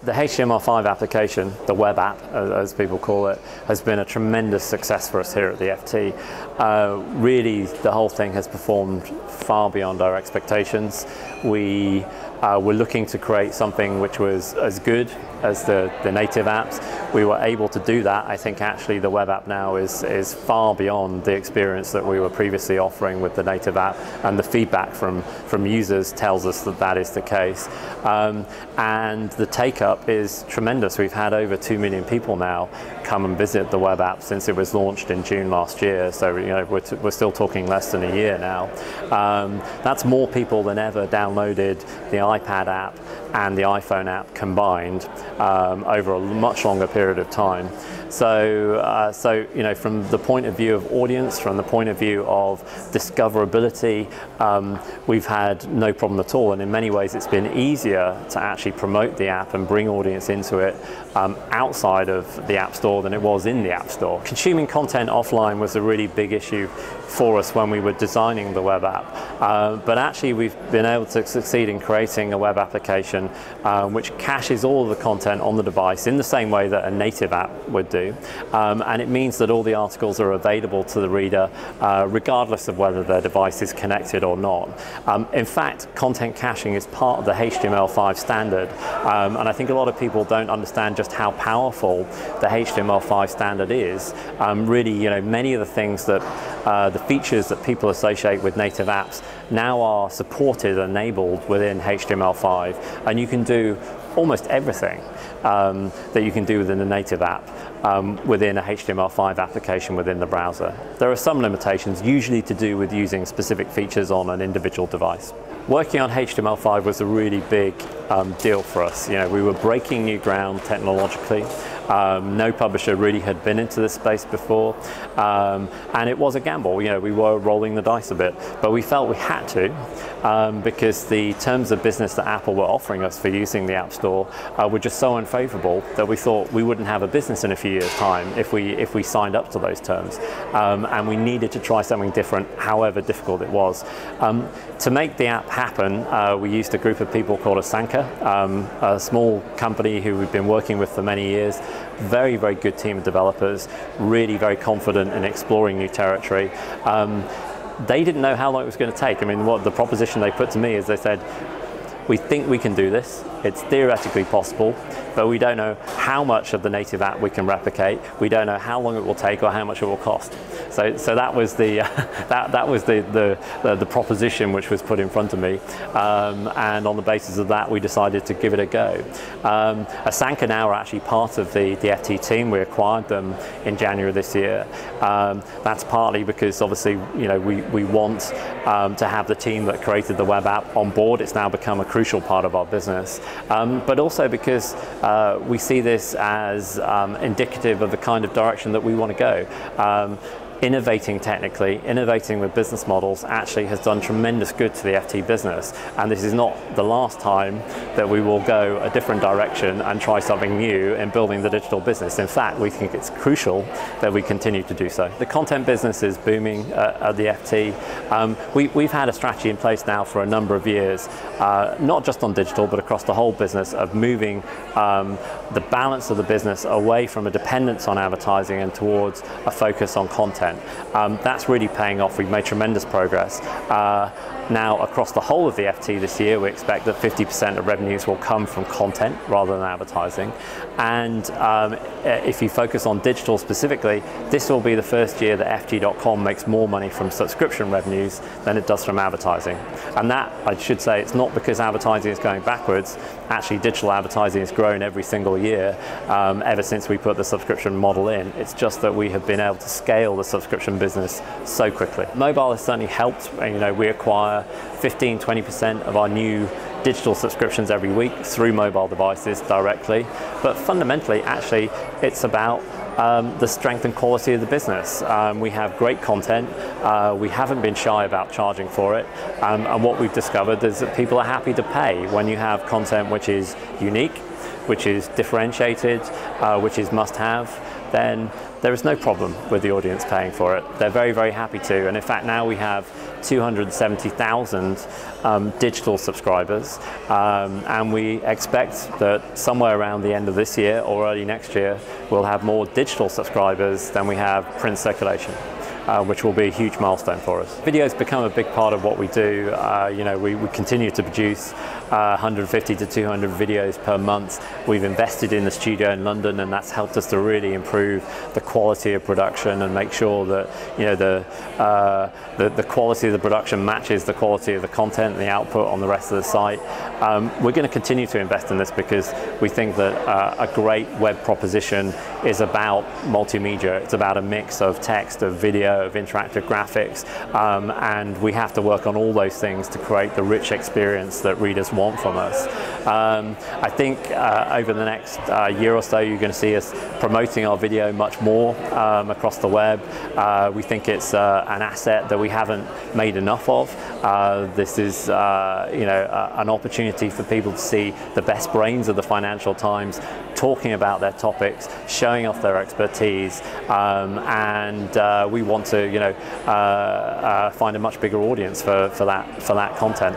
The HTML5 application, the web app as people call it, has been a tremendous success for us here at the FT. Really, the whole thing has performed far beyond our expectations. We were looking to create something which was as good as the native apps. We were able to do that. I think actually the web app now is far beyond the experience that we were previously offering with the native app, and the feedback from users tells us that that is the case. And the take-up is tremendous. We've had over 2 million people now come and visit the web app since it was launched in June last year. So we're still talking less than a year now. That's more people than ever downloaded the iPad app and the iPhone app combined over a much longer period of time. So from the point of view of audience, from the point of view of discoverability, we've had no problem at all. And in many ways, it's been easier to actually promote the app and bring audience into it outside of the App Store than it was in the App Store. Consuming content offline was a really big issue for us when we were designing the web app. But actually, we've been able to succeed in creating a web application which caches all of the content on the device in the same way that a native app would do. And it means that all the articles are available to the reader regardless of whether their device is connected or not. In fact, content caching is part of the HTML5 standard, and I think a lot of people don't understand just how powerful the HTML5 standard is. Really, many of the things that the features that people associate with native apps now are supported and enabled within HTML5, and you can do almost everything that you can do within a native app within a HTML5 application within the browser. There are some limitations, usually to do with using specific features on an individual device. Working on HTML5 was a really big deal for us. We were breaking new ground technologically. No publisher really had been into this space before, and it was a gamble. We were rolling the dice a bit, but we felt we had to because the terms of business that Apple were offering us for using the App Store were just so unfavorable that we thought we wouldn't have a business in a few years' time if we signed up to those terms, and we needed to try something different, however difficult it was. To make the app happen, we used a group of people called Asanka, a small company who we've been working with for many years. Very, very good team of developers, really very confident in exploring new territory. They didn't know how long it was going to take. What the proposition they put to me is they said, we think we can do this. It's theoretically possible, but we don't know how much of the native app we can replicate. We don't know how long it will take or how much it will cost. So that was the that was the proposition which was put in front of me, and on the basis of that, we decided to give it a go. Asanka now are actually part of the FT team. We acquired them in January this year. That's partly because obviously we want to have the team that created the web app on board. It's now become a crucial part of our business, but also because we see this as indicative of the kind of direction that we want to go. Innovating technically, innovating with business models actually has done tremendous good to the FT business, and this is not the last time that we will go a different direction and try something new in building the digital business. In fact, we think it's crucial that we continue to do so. The content business is booming at the FT. We've had a strategy in place now for a number of years, not just on digital but across the whole business, of moving the balance of the business away from a dependence on advertising and towards a focus on content. That's really paying off. We've made tremendous progress. Now, across the whole of the FT this year, we expect that 50% of revenues will come from content rather than advertising. And if you focus on digital specifically, this will be the first year that FT.com makes more money from subscription revenues than it does from advertising. And that, I should say, it's not because advertising is going backwards. Actually, digital advertising has grown every single year ever since we put the subscription model in. It's just that we have been able to scale the subscription business so quickly. Mobile has certainly helped. We acquire 15–20% of our new digital subscriptions every week through mobile devices directly, but fundamentally, actually, it's about the strength and quality of the business. We have great content. We haven't been shy about charging for it, and what we've discovered is that people are happy to pay when you have content which is unique, which is differentiated, which is must-have. Then there is no problem with the audience paying for it. They're very, very happy to, and in fact now we have 270,000 digital subscribers, and we expect that somewhere around the end of this year or early next year we'll have more digital subscribers than we have print circulation. Which will be a huge milestone for us. Video's become a big part of what we do. We continue to produce 150 to 200 videos per month. We've invested in the studio in London, and that's helped us to really improve the quality of production and make sure that the quality of the production matches the quality of the content and the output on the rest of the site. We're going to continue to invest in this because we think that a great web proposition is about multimedia. It's about a mix of text, of video, of interactive graphics, and we have to work on all those things to create the rich experience that readers want from us. I think over the next year or so you're going to see us promoting our video much more across the web. We think it's an asset that we haven't made enough of. This is an opportunity for people to see the best brains of the Financial Times talking about their topics, showing off their expertise, and we want to find a much bigger audience for that content.